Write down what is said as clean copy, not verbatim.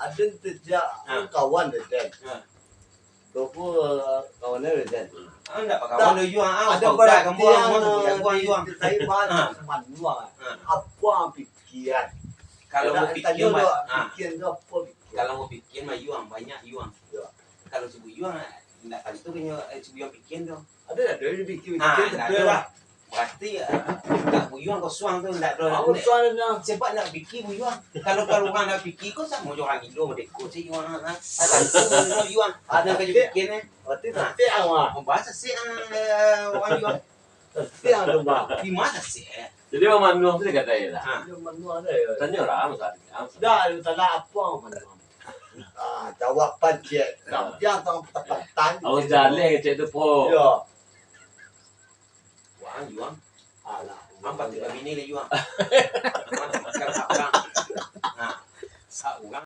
ada sejak kawan dia. Tofu kawannya dia. Enggak pakai kawan dia juang. Ada Ada kamu juang. Saya bahas manua. Apa pikiran? Kalau mau pikir pikiran apa? Kalau mau pikir mah juang banyak juang. Kalau subuh juang enggak kan itu punya subuh pikir tu. Ada bikin ada lah. Berarti tak buyuang kau suang tu enggak ada. Aku suang sebab nak fikir buyuang. Kalau orang nak fikir kau sama orang hidup mereka si juang ada tu juang. Ada kerja fikir ni. Berarti setiang mah. Bahasa si orang juang. Setiang tu mah. Di mana si? Jadi manuang tu dia kata lah. Manua ada. Tanya lah masa ni. Dah tanya apa manua. Jawab pancet. Jangan tempat-tempatan. Awak jalan cek tu po. Ya. Juang. Alah. Apa tiga bini le juang. Kalau orang. Nah, sa orang